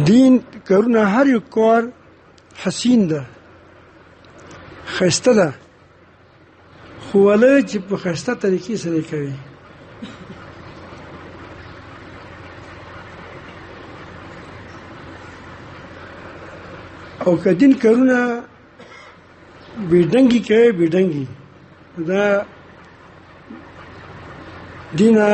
دین کارونه هر یو کار حسین ده ښایسته ده خو ولې چې په ښایسته طریقې سره کوي او که دین کارونه بېډنګي کوي بېډنګي دا دینه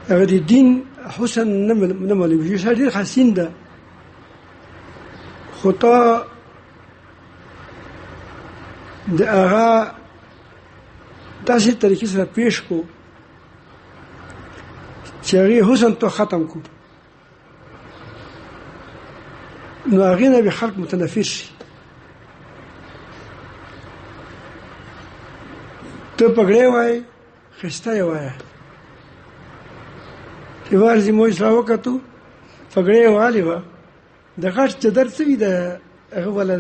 هغه د دین حسن نه معلوم شي ډېر حسین ده خو تا د هغه داسې طریقې سره پیش کو چې هغې حسن تو ختم کو نو هغې نه به خلق متنفر شي ته پګړی وایې ښایسته یې وایه چې وارزي مو اسلام وکتو پګړی والې وه د غټ چدر څه وي د هغه والا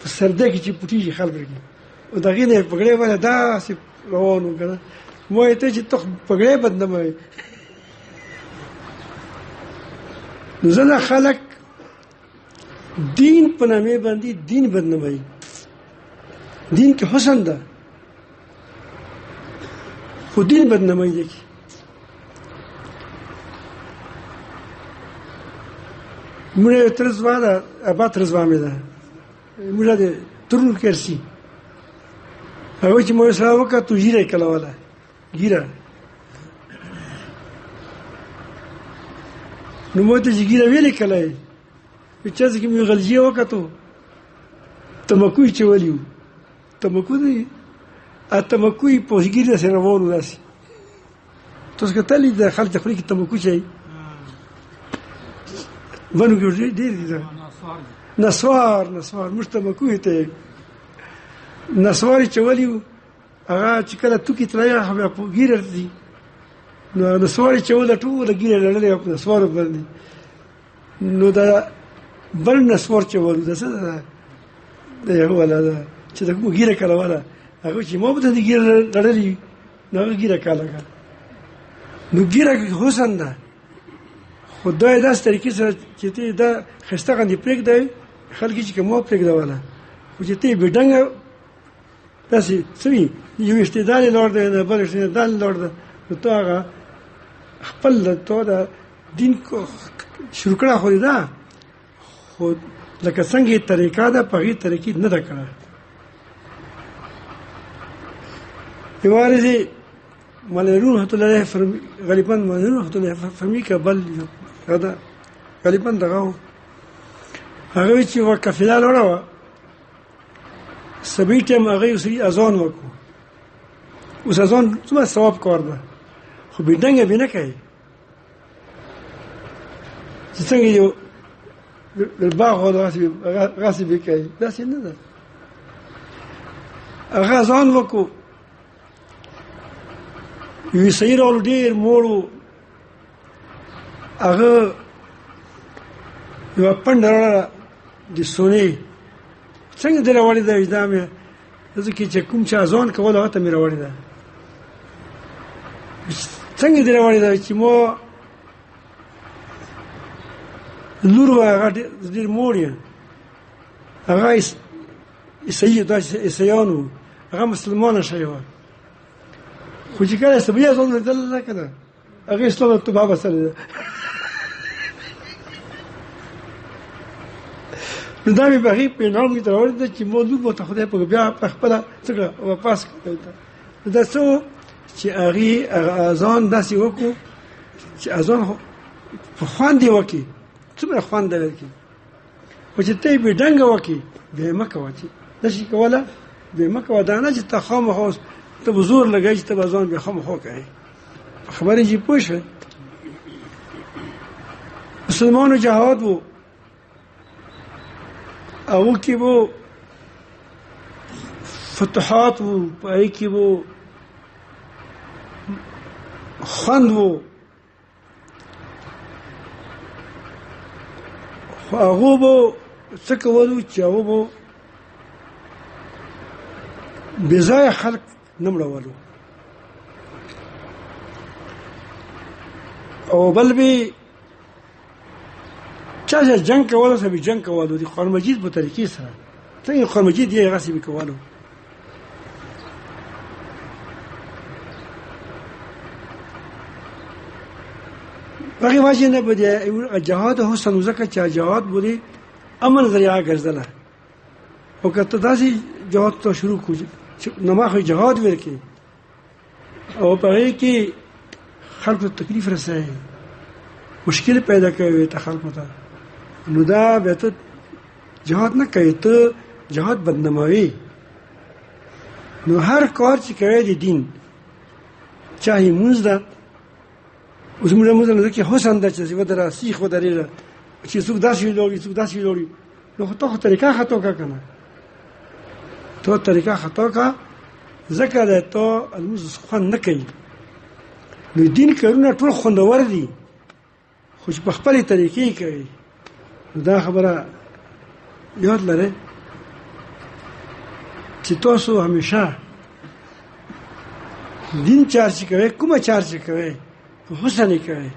په سرده کې چې پټېږي خلک کې او د هغې نه یې پګړی والا داسې روان و که نه ما وایې ته چې ته پګړی بدناموې نو ځینې خلک دین په نامې باندې دین بدناموي دین کې حسن ده خو دین بدناموي دی کې موږ ترزوا ده ابا ترزوا مې ده موږ د ترنو کرسي هغه چې مو سره وکړو ژیره کله ولا ګیره نو مو ته ژیره ویلې کله چې ځکه مې غلجی وکړو تمکوي چولیو تمکو دی ا تمکوي په ژیره سره وونه داسي تاسو کتلې د خلک خوري کې تمکو چي ونو کې ډېر دي نسوار موږ تمکو ته نسوار چولیو هغه چې کله توکي تلای هغه په ګیره دي نو نسوار چول ټول ګیره لړلې په نسوار باندې نو دا بل نسوار چول د څه دا یو ولا چې دا ګیره کله ولا هغه چې مو به د ګیره لړلې نو ګیره کله نو ګیره حسن ده خدای داس طریقې سره چې ته دا خسته غندې پرېږدی خلک چې کومه پرېږدوله خو چې ته بېډنګه داسې څه وي یو استعدال لوړ دی د بل استعدال لوړ ده نو ته هغه خپل ته د دین شروع کړه خو ده خو لکه څنګه طریقه ده په هغې طریقې نه ده کړه یوارې مالرون رحمت الله علیه غالبا مالرون رحمت الله فرمي که بل هذا غالبا دغه هغه چې وقفله لوړه وه سبي ټایم هغه یې اذان وکړو اوس اذان څومره ثواب کار ده خو بېډنګه به نه کوي چې څنګه یو بالباغ غاسې به کوي داسې نه ده هغه اذان وکړو یو عیسایي راغلو ډېر موړ و هغه یوه پنډه راوړله د سونې څنګه دې راوړې ده دا مې ځکه چې کوم چې اذان کول هغه ته مې راوړې ده څنګه دې راوړې ده چې مو لور وه هغه ډېر موړ یې هغه عیسایي داسې عیسایان وو هغه مسلمانه شوې وه خو چې کله سبي اذان لیدل نه که نه هغې اسلام ته بابا سره ده نو دا مې په هغې پیغام کې ته راوړې ده چې مو لور به ته خدای په بیا په خپله څه کړه واپس کړه نو دا څه و چې هغې هغه اذان داسې وکړو چې اذان په خوند یې وکړي څومره خوند دی ورکړي خو چې ته یې بېډنګه وکړي بیا یې مه کوه چې نه شي کولی بیا یې مه کوه دا نه چې ته خامخا ته به زور لګوې چې ته به اذان بیا خامخا کوې په خبرې چې پوه شوې مسلمانو جهاد و هغه کې به فتوحات و په هغې کې به خوند و خو هغو به څه کولو چې هغو به بې ځایه خلک نه مړولو او بل به چا چې جنگ کولو سبي جنگ کولو دي قرآن مجید په طریقې سره څنګه قرآن مجید یې هغه سبي کولو هغه واجب نه بده جهاد حسن زکه چې جهاد بولی امن ذریعہ ګرځله او کته داسې جهاد ته شروع کو نما خو جهاد ورکی او په کې خلکو تکلیف رسای مشکل پیدا کوي ته خلکو ته نو دا به ته جهاد نه کوي ته جهاد بدناموي نو هر کار چې کوي د دین چاهي مونږ دا اوس موږ نه کې حسن د چې ودره سیخ ودره چې څوک داسې لوري څوک داسې لوري نو ته طریقه خطا کا کنه ته طریقه خطا کا ذکر ده ته الموز خوان نه کوي نو دین کارونه ټول خوندور دي خو په خپل طریقې کوي دا خبره یاد لرئ چې تاسو همیشه دین چارج کوي کومه چارج کوي حسن کوي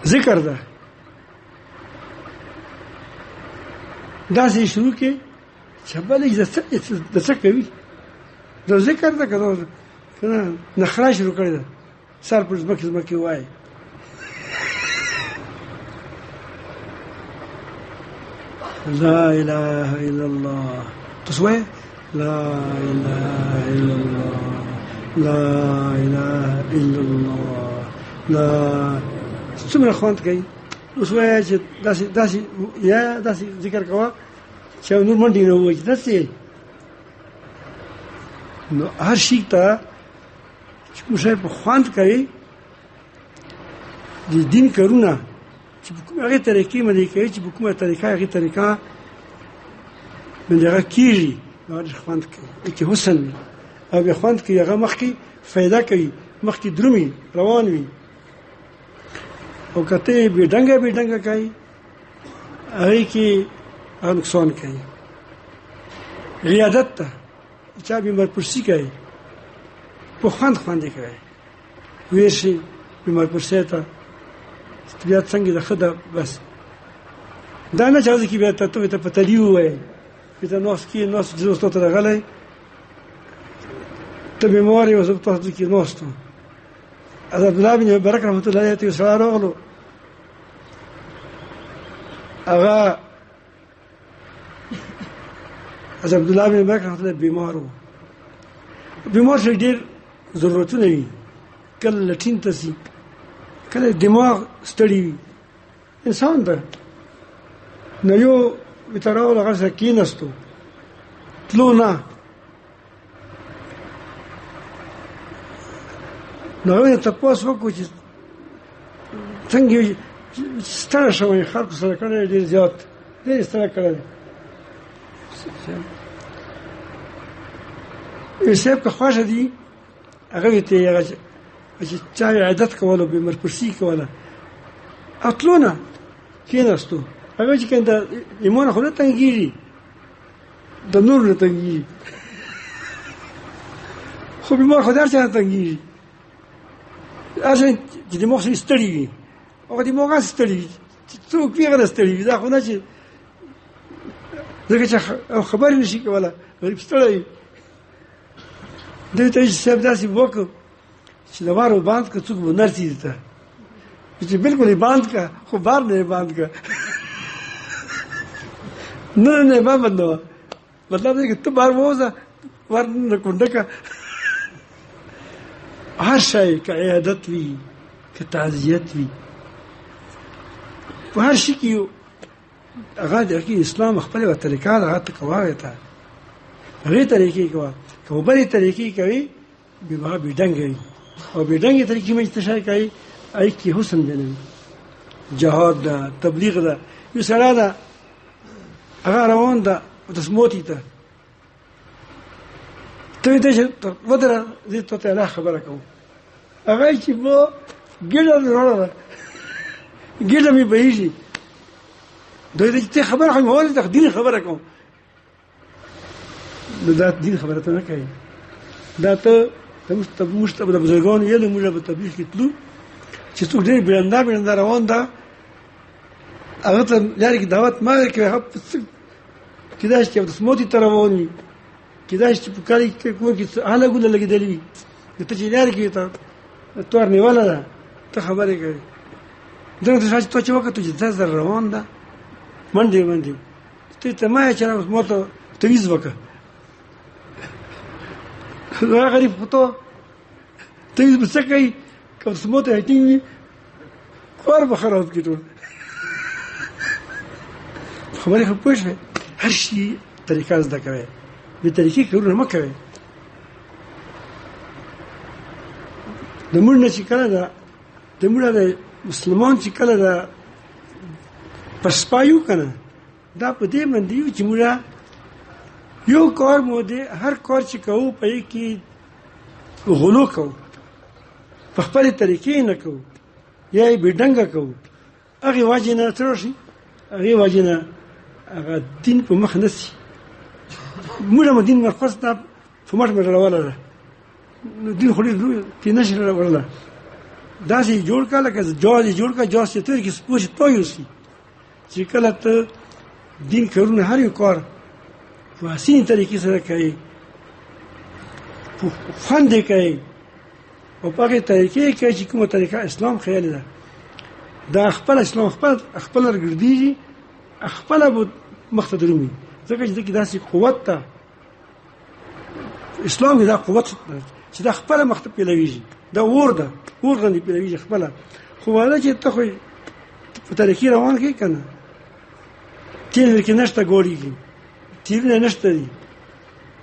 ذکر ده دا سې شروع کې شبلې د څه کوي د ذکر ده کنه نخرا شروع کړی ده سر پر ځمکه وای لا اله الا الله تسوي لا اله الا الله لا اله الا الله لا څومره خوند کوي اوس وایي چې داسې یا داسې ذکر کوه چې نور منډې نه وایي داسې نو هر شي ته چې کوم شی په خوند کوي د دین کارونه چې په کومه هغې طریقې باندې کوي چې په کومه طریقه هغې طریقه باندې هغه کېږي نو هغه خوند کوي چې حسن وي او بیا خوند کوي هغه مخکې فایده کوي مخکې درومي روان وي او کته به ډنګه کوي هغه کې نقصان کوي ریاضت ته چا بیمار پرسی کوي په خوند کوي ویشي بیمار پرسی ته طبیعت څنګه ده خدا بس دا نه چاوي کې بیا ته په تلیو وای په نوس کې نوس جوړ ته راغلی ته بیمار یو زه تاسو کې نوستو عبد الله بن برکت رحمت الله علیه سره راغلو هغه عبد الله بن برکت رحمت الله بیمار شي ډیر ضرورتونه وي کله لټین تسي کله دماغ ستړي وي انسان ده نو یو وتراو هغه سکینستو تلو نه نو یې تاسو وکړو چې څنګه ستړی شوی خلکو سره کړی ډېر زیات ډېر ستړی کړی صاحب که خوښه دي هغه ته هغه چې چا عادت کولو بیمار پرسی کوله اتلو نه کېناستو هغه چې کنده ایمان خو نه تنګېږي د نور نه تنګېږي خو بیمار خو در چا نه تنګېږي اصلا چې دماغ سره ستړي وي هغه دماغ ستړي وي څوک یې غره ستړي وي دا خو نه چې ځکه چې خبرې نشي کوله غریب ستړی وي دوی ته چې صاحب داسې وکړو چې د وارو باند که څوک به نرسي ته چې بالکل یې باند که خو بار نه یې باند که نه ما بندوه مطلب دی که ته بار ووځه وار نه کونډه که هر شی که عیادت وي که تعزیت وي په هر شي کې هغه د اسلام خپله یوه طریقه ده هغه ته کوه ته هغې طریقې کوه که بلې طریقې کوي بیا بېډنګه وي او بېډنګې طریقې باندې څه شی کوي هغې کې حسن بیانوي جهاد ده تبلیغ ده یو سړی ده هغه روان ده تسموتي ته ته ته چې ودره زه ته الله خبره کوم هغه چې مو ګډه وروړه ګډه مې بهیږي دوی ته خبره کوم هو د دین خبره کوم نو دا دین خبره ته نه کوي دا ته مشتبه د بزرګانو یې له موږ په تبلیغ کې تلو چې څوک ډېر بیرنده روان ده هغه ته لارې کې دعوت ما ورکړې هغه کېدای شي چې د سموتي ته روان وي کېدای شي چې په کالي کې کور کې هله ګوله لګېدلې وي ته چې لارې کې ته تور نیوله ده ته خبرې کوې دغه ته چې تو چې وکړه چې دا زر روان ده منډې ته ما یې چې ما ته تویز وکړه هغه غریب خو ته تویز به څه کوي که سموته هټینګ وي کار به خراب کړي ټول خبرې خو پوه شوې هر شي طریقه زده کوئ بې طریقې کارونه مه کوئ د مړ نه چې کله د مړه د مسلمان چې کله د پسپایو که نه دا په دې باندې یو چې مړه یو کار مو دی هر کار چې کوو په یې کې غلو کوو په خپلې طریقې نه کوو یا یې بې ډنګه کوو هغې وجې نه څه راشي هغې وجې نه هغه دین په مخ نه سي موږ هم دین مرخص ته په مټ مې راوړله ده نو دین خو ډېر لوی کې نه شي راوړله داسې یې جوړ کړه لکه جاز یې جوړ کړه جاز چې تېر کې سپور چې توی اوسي چې کله ته دین کارونه هر یو کار په حسینې طریقې سره کوي خوند یې کوي او په هغې طریقې یې کوي چې کومه طریقه اسلام خیالي ده دا خپل اسلام خپل راګرځېږي خپله به مخ ته درومي ځکه چې دکې داسې قوت ته اسلام کې دا قوت چې دا خپله مخ ته پیلوېږي دا اور ده اور غوندې پیلوېږي خپله خو واده چې ته خو په طریقې روان کړې که نه تیل کې نشته ګوړېږي تیلونه نشته دي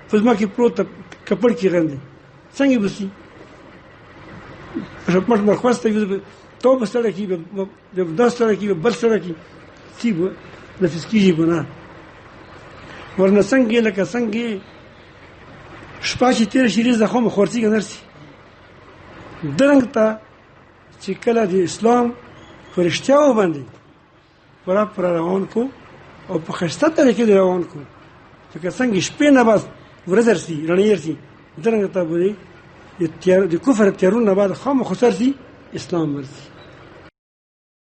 په ځمکې پروت ده کپړ کې غندې څنګه به سي مټ مرخوست ته تو به سړی کي دا سړی کي بل سړی کي سی به نفس کېږي به نه ورنه څنګه لکه څنګه شپه چې تېره شي رزه خو مې خورڅېږه نرسي درنګ ته چې کله د اسلام په رښتیاو باندې پوره روان کو او په ښایسته طریقې دې روان کو لکه څنګه شپې نه بعد ورځ رسي رڼا رسي درنګ ته به د کفر تیارونه بعد خامخا سر سي اسلام ورسي